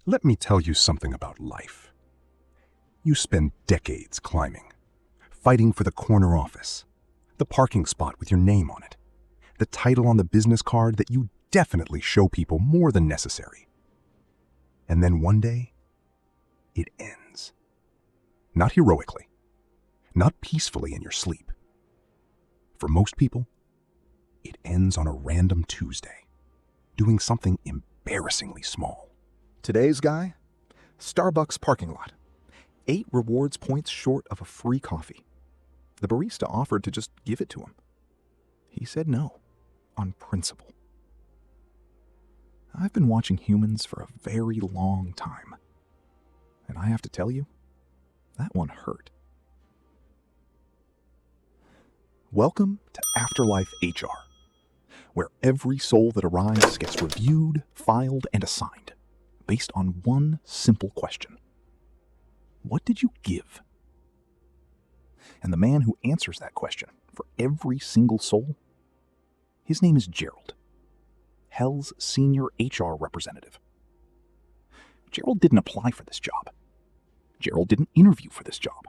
Let me tell you something about life. You spend decades climbing, fighting for the corner office, the parking spot with your name on it, the title on the business card that you definitely show people more than necessary. And then one day, it ends. Not heroically, not peacefully in your sleep. For most people, it ends on a random Tuesday, doing something embarrassingly small. Today's guy? Starbucks parking lot. 8 rewards points short of a free coffee. The barista offered to just give it to him. He said no, on principle. I've been watching humans for a very long time. And I have to tell you, that one hurt. Welcome to Afterlife HR, where every soul that arrives gets reviewed, filed, and assigned, based on one simple question. What did you give? And the man who answers that question for every single soul, his name is Gerald, Hell's senior HR representative. Gerald didn't apply for this job. Gerald didn't interview for this job.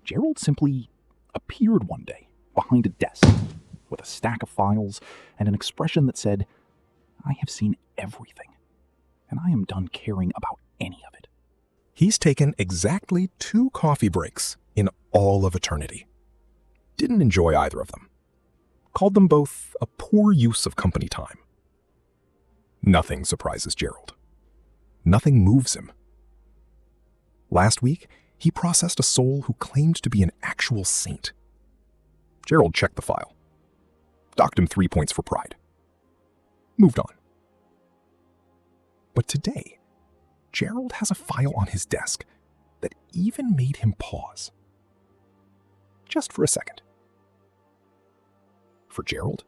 Gerald simply appeared one day behind a desk with a stack of files and an expression that said, "I have seen everything, and I am done caring about any of it." He's taken exactly 2 coffee breaks in all of eternity. Didn't enjoy either of them. Called them both a poor use of company time. Nothing surprises Gerald. Nothing moves him. Last week, he processed a soul who claimed to be an actual saint. Gerald checked the file. Docked him 3 points for pride. Moved on. But today, Gerald has a file on his desk that even made him pause. Just for a second. For Gerald,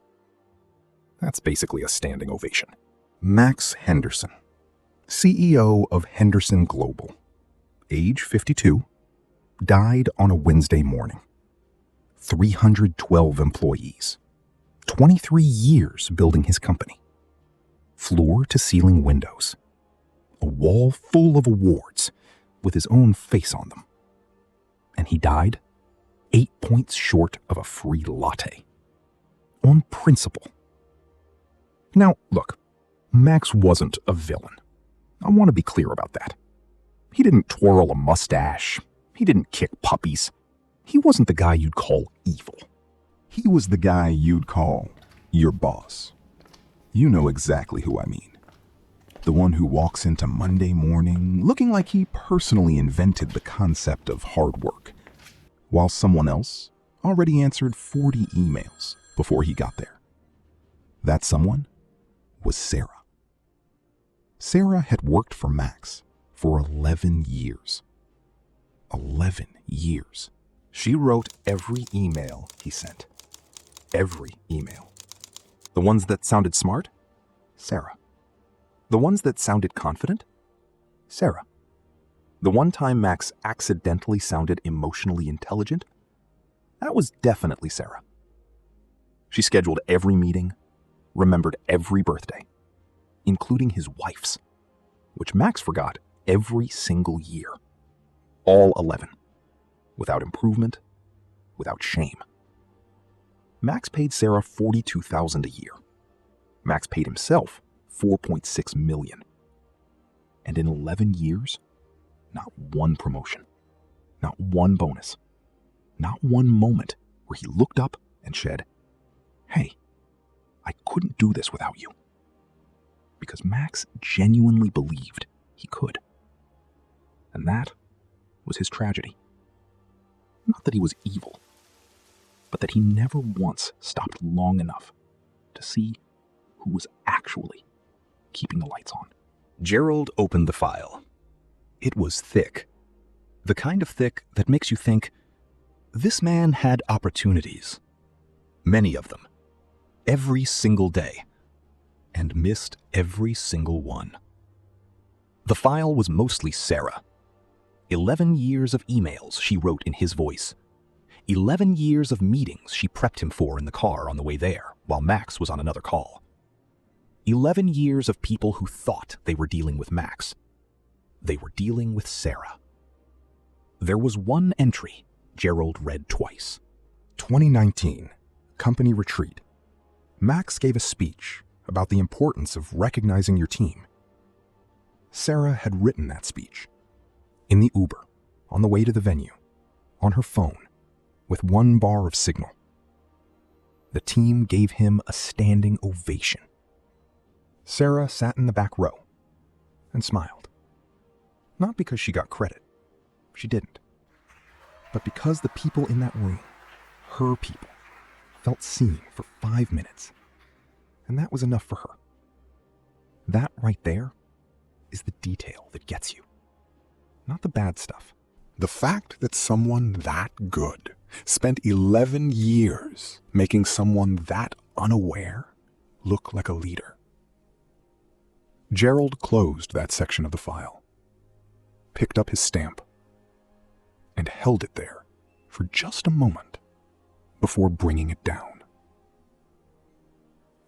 that's basically a standing ovation. Max Henderson, CEO of Henderson Global, age 52, died on a Wednesday morning. 312 employees, 23 years building his company, floor-to-ceiling windows, a wall full of awards with his own face on them. And he died 8 points short of a free latte. On principle. Now, look, Max wasn't a villain. I want to be clear about that. He didn't twirl a mustache. He didn't kick puppies. He wasn't the guy you'd call evil. He was the guy you'd call your boss. You know exactly who I mean. The one who walks into Monday morning looking like he personally invented the concept of hard work, while someone else already answered 40 emails before he got there. That someone was Sarah. Sarah had worked for Max for 11 years. 11 years. She wrote every email he sent. Every email. The ones that sounded smart? Sarah. The ones that sounded confident? Sarah. The one time Max accidentally sounded emotionally intelligent? That was definitely Sarah. She scheduled every meeting, remembered every birthday, including his wife's, which Max forgot every single year. All 11. Without improvement, without shame. Max paid Sarah $42,000 a year. Max paid himself $4.6 million. And in 11 years, not one promotion, not one bonus, not one moment where he looked up and said, "Hey, I couldn't do this without you." Because Max genuinely believed he could. And that was his tragedy. Not that he was evil, but that he never once stopped long enough to see who was actually keeping the lights on. Gerald opened the file. It was thick. The kind of thick that makes you think, this man had opportunities. Many of them. Every single day. And missed every single one. The file was mostly Sarah. 11 years of emails she wrote in his voice. 11 years of meetings she prepped him for in the car on the way there, while Max was on another call. 11 years of people who thought they were dealing with Max, They were dealing with Sarah. There was one entry Gerald read twice. 2019, company retreat. Max gave a speech about the importance of recognizing your team. Sarah had written that speech in the Uber, on the way to the venue, on her phone, with 1 bar of signal. The team gave him a standing ovation. Sarah sat in the back row and smiled. Not because she got credit. She didn't. But because the people in that room, her people, felt seen for 5 minutes. And that was enough for her. That right there is the detail that gets you. Not the bad stuff. The fact that someone that good spent 11 years making someone that unaware look like a leader. Gerald closed that section of the file, picked up his stamp, and held it there for just a moment before bringing it down.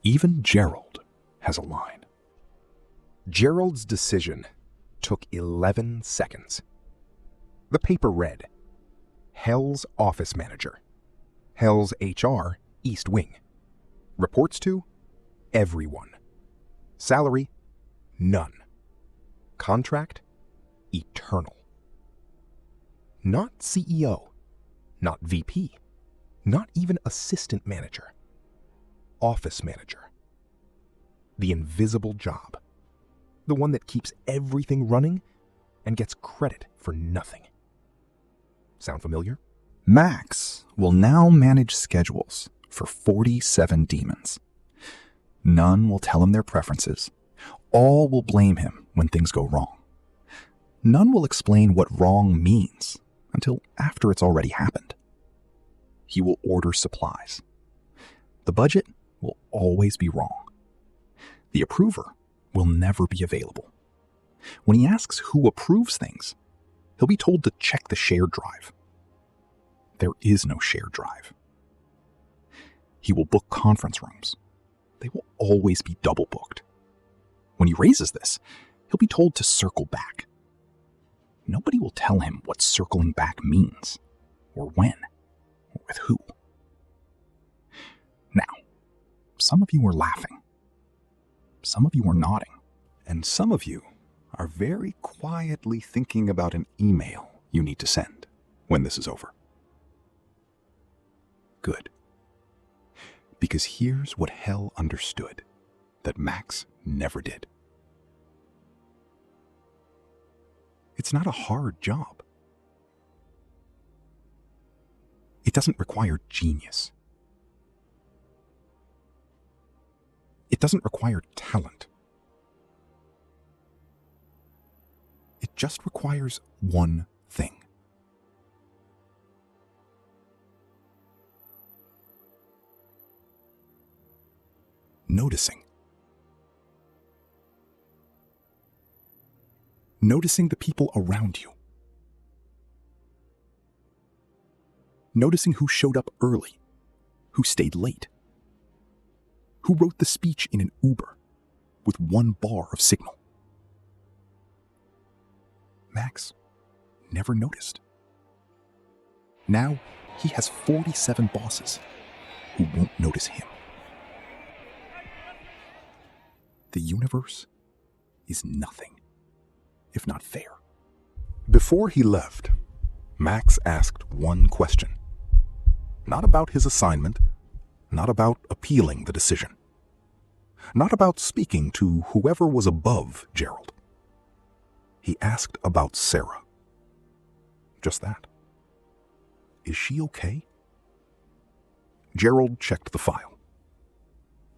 Even Gerald has a line. Gerald's decision took 11 seconds. The paper read, Hell's office manager. Hell's HR East Wing. Reports to everyone. Salary, none. Contract, eternal. Not CEO, not VP, not even assistant manager. Office manager. The invisible job. The one that keeps everything running and gets credit for nothing. Sound familiar? Max will now manage schedules for 47 demons. None will tell him their preferences. All will blame him when things go wrong. None will explain what wrong means until after it's already happened. He will order supplies. The budget will always be wrong. The approver will never be available. When he asks who approves things, he'll be told to check the shared drive. There is no shared drive. He will book conference rooms. They will always be double booked. When he raises this, he'll be told to circle back. Nobody will tell him what circling back means, or when, or with who. Now, some of you are laughing. Some of you are nodding. And some of you are very quietly thinking about an email you need to send when this is over. Good. Because here's what Hell understood that Max never did. It's not a hard job. It doesn't require genius. It doesn't require talent. It just requires one thing. Noticing. Noticing the people around you. Noticing who showed up early, who stayed late, who wrote the speech in an Uber with 1 bar of signal. Max never noticed. Now he has 47 bosses who won't notice him. The universe is nothing if not fair. Before he left, Max asked one question. Not about his assignment, not about appealing the decision, not about speaking to whoever was above Gerald. He asked about Sarah. Just that. Is she okay? Gerald checked the file.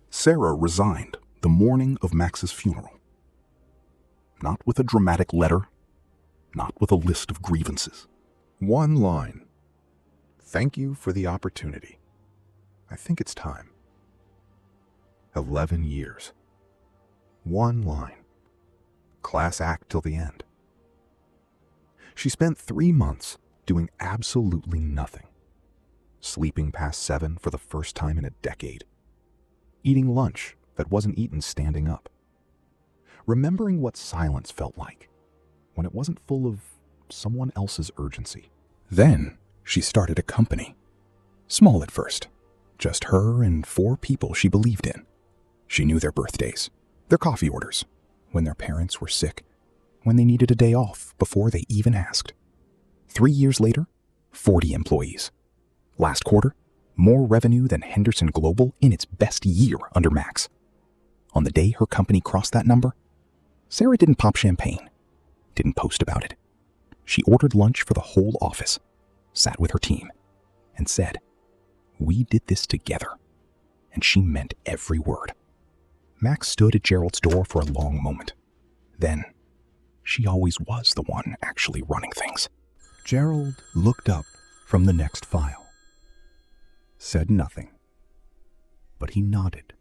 Sarah resigned the morning of Max's funeral. Not with a dramatic letter, not with a list of grievances. 1 line. Thank you for the opportunity. I think it's time. 11 years. 1 line. Class act till the end. She spent 3 months doing absolutely nothing. Sleeping past 7 for the first time in a decade. Eating lunch that wasn't eaten standing up. Remembering what silence felt like when it wasn't full of someone else's urgency. Then she started a company. Small at first, just her and 4 people she believed in. She knew their birthdays, their coffee orders, when their parents were sick, when they needed a day off before they even asked. 3 years later, 40 employees. Last quarter, more revenue than Henderson Global in its best year under Max. On the day her company crossed that number, Sarah didn't pop champagne, didn't post about it. She ordered lunch for the whole office, sat with her team, and said, "We did this together." And she meant every word. Max stood at Gerald's door for a long moment. Then, she always was the one actually running things. Gerald looked up from the next file. Said nothing, but he nodded.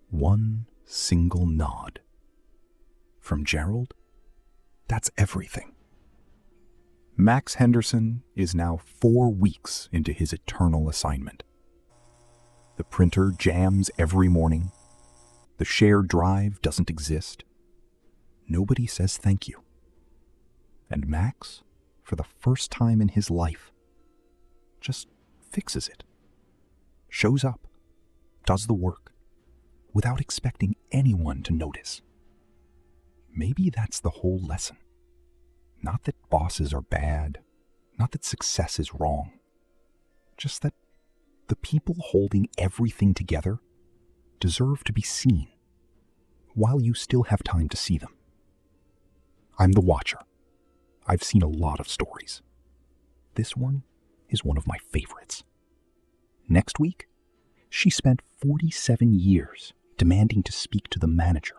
One single nod. From Gerald, that's everything. Max Henderson is now 4 weeks into his eternal assignment. The printer jams every morning. The shared drive doesn't exist. Nobody says thank you. And Max, for the first time in his life, just fixes it. Shows up, does the work, without expecting anyone to notice. Maybe that's the whole lesson. Not that bosses are bad, not that success is wrong, just that the people holding everything together deserve to be seen while you still have time to see them. I'm the watcher. I've seen a lot of stories. This one is one of my favorites. Next week, she spent 47 years demanding to speak to the manager.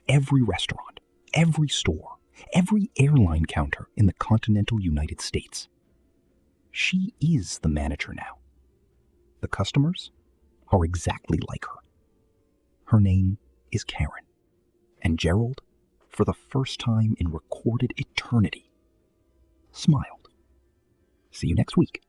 Every restaurant, every store, every airline counter in the continental United States. She is the manager now. The customers are exactly like her. Her name is Karen. And Gerald, for the first time in recorded eternity, smiled. See you next week.